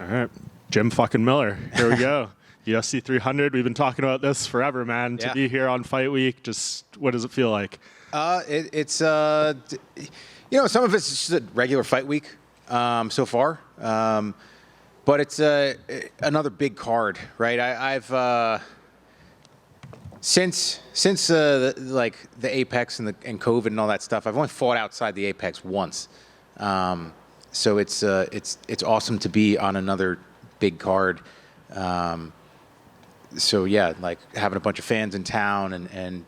All right. Jim fucking Miller. Here we go. UFC 300. We've been talking about this forever, man. Yeah. To be here on Fight Week, just what does it feel like? It's some of it's just a regular fight week so far, but it's another big card, right? I've since the Apex and COVID and all that stuff, I've only fought outside the Apex once, so it's awesome to be on another big card. So yeah, like having a bunch of fans in town and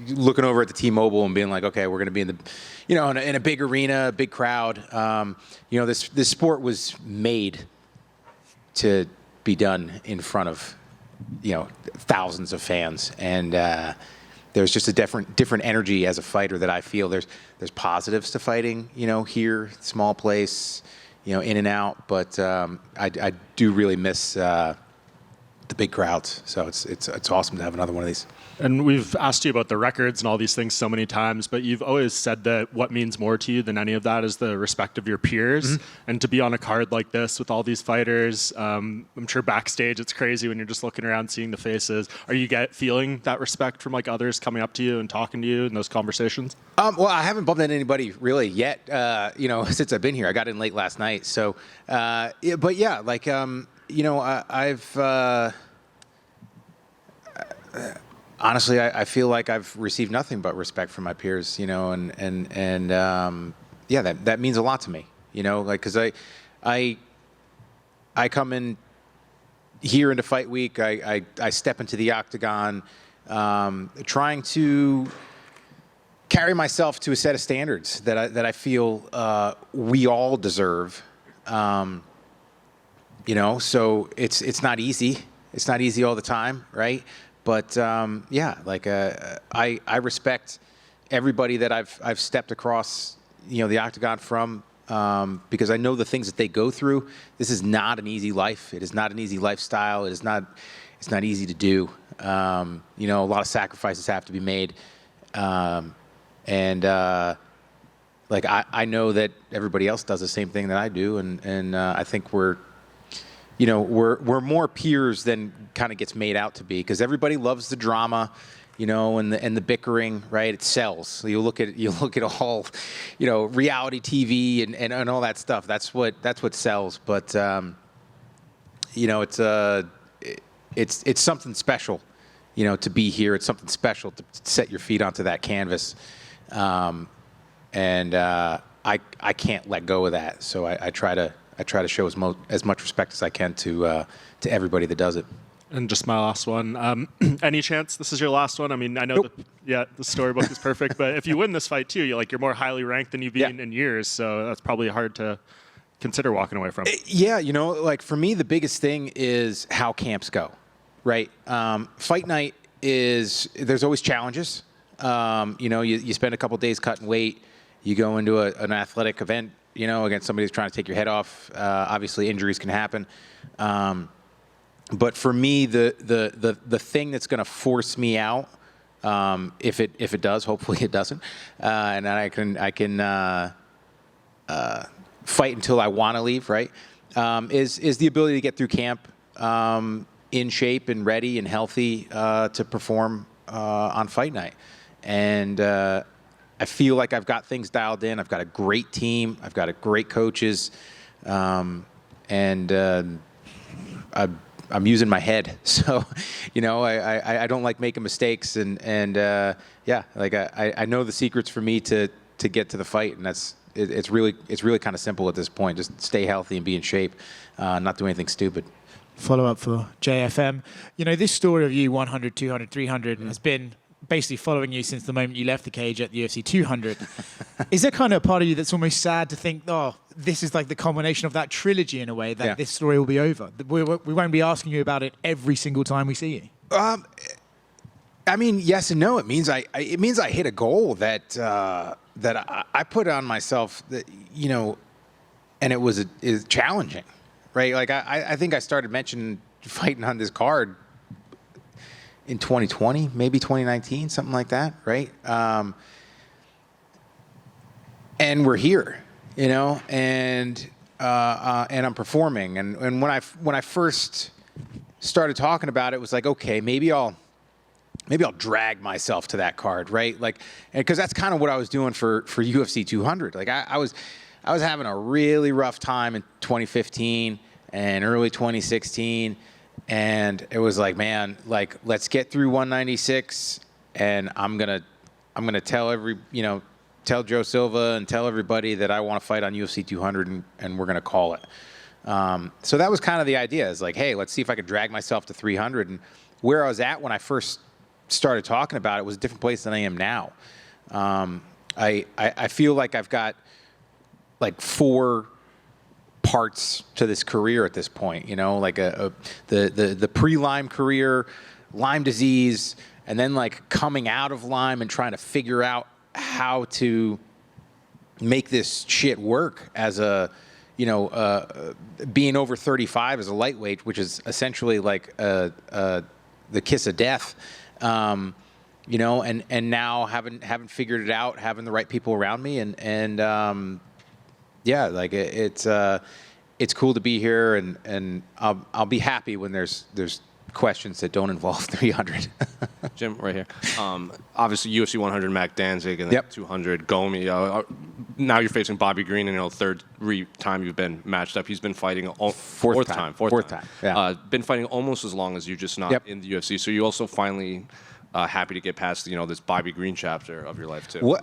looking over at the T-Mobile and being like, okay, we're going to be in the, in a big arena, a big crowd. This sport was made to be done in front of, thousands of fans, and there's just a different energy as a fighter that I feel. There's positives to fighting, here, small place, in and out, but I do really miss the big crowds. So it's awesome to have another one of these. And we've asked you about the records and all these things so many times, but you've always said that what means more to you than any of that is the respect of your peers. Mm-hmm. And to be on a card like this with all these fighters, I'm sure backstage it's crazy when you're just looking around seeing the faces. Are you feeling that respect from like others coming up to you and talking to you in those conversations? Well, I haven't bumped into anybody really yet, since I've been here. I got in late last night. So, but yeah, like, I've... honestly, I feel like I've received nothing but respect from my peers, and that means a lot to me, because I come in here into Fight Week, I step into the Octagon, trying to carry myself to a set of standards that I feel we all deserve, so it's not easy. It's not easy all the time, right? But I respect everybody that I've stepped across, the Octagon from, because I know the things that they go through. This is not an easy life. It is not an easy lifestyle. It's not easy to do. A lot of sacrifices have to be made, I know that everybody else does the same thing that I do, and I think we're more peers than kind of gets made out to be, because everybody loves the drama, and the bickering, right? It sells. So you look at all, reality TV and all that stuff. That's what sells. But it's something special, to be here. It's something special to set your feet onto that canvas, I can't let go of that. So I try to show as much respect as I can to everybody that does it. And just my last one. Any chance this is your last one? I mean, I know Nope. the storybook is perfect, but if you win this fight too, you're more highly ranked than you've been in years, so that's probably hard to consider walking away from. Yeah, for me, the biggest thing is how camps go, right? Fight night there's always challenges. You spend a couple days cutting weight. You go into an athletic event, against somebody who's trying to take your head off. Obviously, injuries can happen. But for me, the thing that's going to force me out, if it does, hopefully it doesn't, and then I can fight until I want to leave, right? Is the ability to get through camp in shape and ready and healthy to perform on fight night, and I feel like I've got things dialed in. I've got a great team. I've got great coaches, I'm using my head. So, I don't like making mistakes, and I know the secrets for me to get to the fight, and it's really kind of simple at this point. Just stay healthy and be in shape, not do anything stupid. Follow up for JFM. This story of you 100, 200, 300 has been basically following you since the moment you left the cage at the UFC 200. Is there kind of a part of you that's almost sad to think, this is like the culmination of that trilogy in a way, that this story will be over? We won't be asking you about it every single time we see you. I mean, yes and no. It means I hit a goal that I put on myself, that, and it was challenging, right? Like I think I started mentioning fighting on this card in 2020, maybe 2019, something like that, right? And we're here, and and I'm performing. And when I first started talking about it, it was like, okay, maybe I'll drag myself to that card, right? Like, because that's kind of what I was doing for UFC 200. Like, I was having a really rough time in 2015 and early 2016, and it was like, man, like, let's get through 196, and I'm gonna tell Joe Silva and tell everybody that I want to fight on UFC 200, and we're gonna call it. So that was kind of the idea. Is like, hey, let's see if I could drag myself to 300. And where I was at when I first started talking about it was a different place than I am now. I feel like I've got like 4 parts to this career at this point. You know, like the pre-Lyme career, Lyme disease, and then like coming out of Lyme and trying to figure out how to make this shit work as a, being over 35 as a lightweight, which is essentially like the kiss of death. And now haven't figured it out, having the right people around me, and like it's cool to be here, and I'll be happy when there's questions that don't involve 300. Jim, right here. Obviously, UFC 100, Mac Danzig, and then 200, Gomi. Now you're facing Bobby Green, and third time you've been matched up. He's been fighting fourth time. Yeah. Been fighting almost as long as you, just not in the UFC. So you also finally happy to get past this Bobby Green chapter of your life too. What?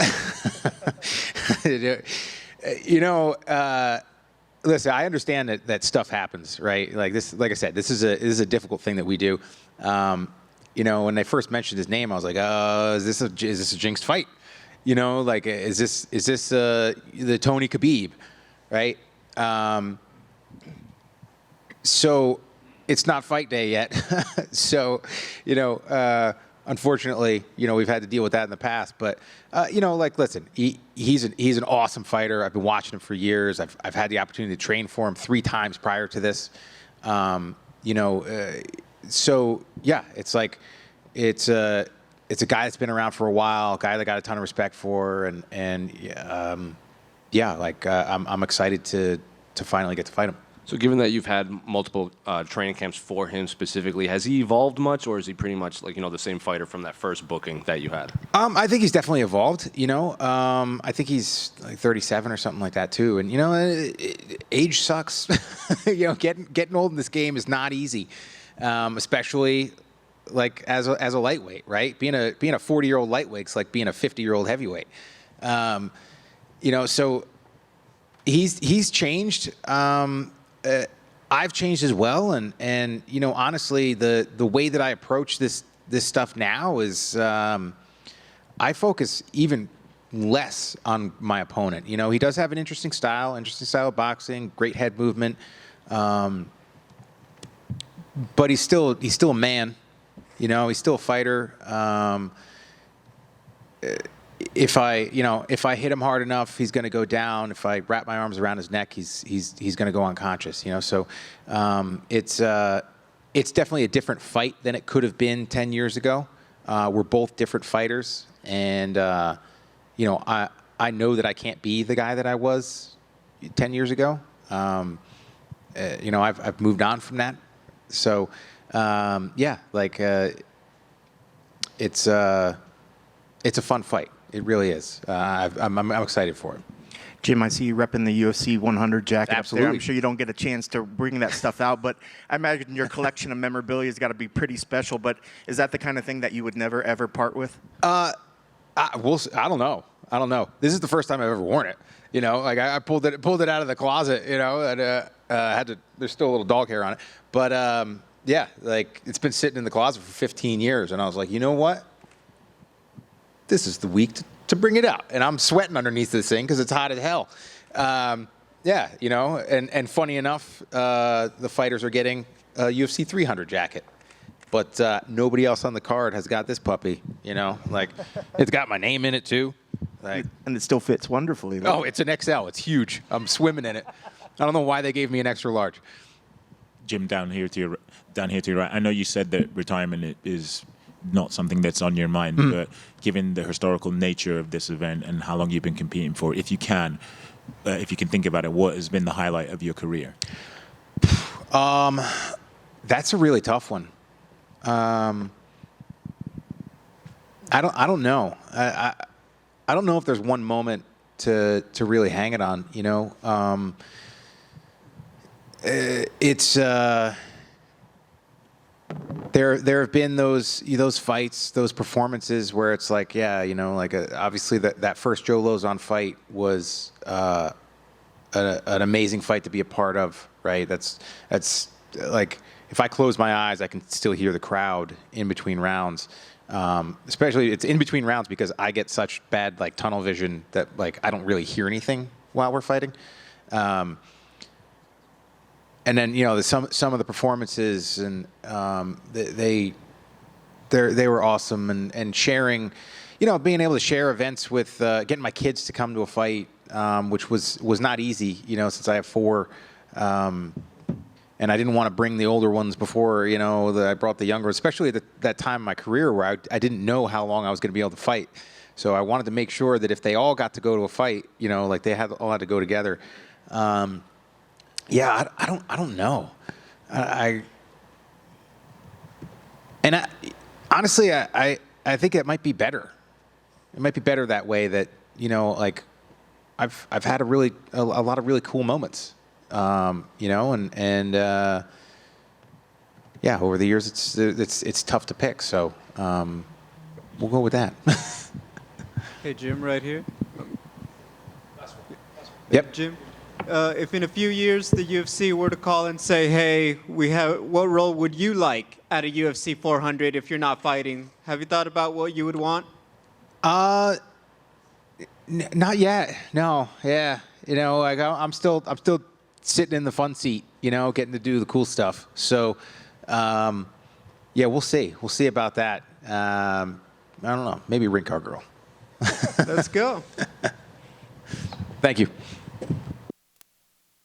Listen, I understand that stuff happens, right? Like this, like I said, this is a difficult thing that we do. When they first mentioned his name, I was like, is this a jinxed fight? Like, is this the Tony Khabib, right? So it's not fight day yet. So, unfortunately, we've had to deal with that in the past. But, listen, he's an awesome fighter. I've been watching him for years. I've had the opportunity to train for him 3 times prior to this. So yeah, it's like it's a guy that's been around for a while, a guy that I got a ton of respect for, and I'm excited to finally get to fight him. So given that you've had multiple training camps for him specifically, has he evolved much, or is he pretty much like the same fighter from that first booking that you had? I think he's definitely evolved. I think he's like 37 or something like that too. And age sucks. Getting old in this game is not easy, especially like as a lightweight, right? Being a 40-year-old lightweight is like being a 50-year-old heavyweight. So he's changed. I've changed as well, and honestly, the way that I approach this stuff now is I focus even less on my opponent. He does have an interesting style of boxing, great head movement, but he's still a man. He's still a fighter. If I hit him hard enough, he's going to go down. If I wrap my arms around his neck, he's going to go unconscious. So it's definitely a different fight than it could have been 10 years ago. We're both different fighters, and I know that I can't be the guy that I was 10 years ago. I've moved on from that. So it's a fun fight. It really is. I'm excited for it. Jim, I see you repping the UFC 100 jacket. Absolutely. Up there. I'm sure you don't get a chance to bring that stuff out, but I imagine your collection of memorabilia has got to be pretty special. But is that the kind of thing that you would never, ever part with? I don't know. This is the first time I've ever worn it. Like I pulled it out of the closet, and had to. There's still a little dog hair on it. But, like it's been sitting in the closet for 15 years. And I was like, you know what? This is the week to bring it out. And I'm sweating underneath this thing because it's hot as hell. And funny enough, the fighters are getting a UFC 300 jacket. But nobody else on the card has got this puppy, Like, it's got my name in it, too. Like, and it still fits wonderfully. Though. Oh, it's an XL. It's huge. I'm swimming in it. I don't know why they gave me an extra large. Jim, down here to your right. I know you said that retirement is not something that's on your mind, but given the historical nature of this event and how long you've been competing for, if you can, if you can think about it, what has been the highlight of your career? That's a really tough one. I don't know. I don't know if there's one moment to really hang it on. You know, it's there have been those fights, those performances where it's like, yeah, you know, like obviously that first Joe Lozon fight was an amazing fight to be a part of, right? That's like, if I close my eyes, I can still hear the crowd in between rounds. Especially it's in between rounds because I get such bad like tunnel vision that like I don't really hear anything while we're fighting. And then, you know, some of the performances and they were awesome, and sharing, you know, being able to share events with getting my kids to come to a fight, which was not easy, you know, since I have 4. And I didn't want to bring the older ones before, you know, that I brought the younger, especially at that time in my career where I didn't know how long I was going to be able to fight. So I wanted to make sure that if they all got to go to a fight, you know, like they all had to go together. Yeah, I don't know. Honestly, I think it might be better. It might be better that way, that, you know, like I've had a lot of really cool moments. You know, and yeah, over the years it's tough to pick. So we'll go with that. Hey, Jim, right here. Yep. Jim, if in a few years the UFC were to call and say, "Hey, what role would you like at a UFC 400 if you're not fighting?" Have you thought about what you would want? Not yet. No. Yeah. You know, like I'm still sitting in the fun seat, you know, getting to do the cool stuff. So, yeah, we'll see. We'll see about that. I don't know. Maybe Ring Car Girl. Let's go. Thank you.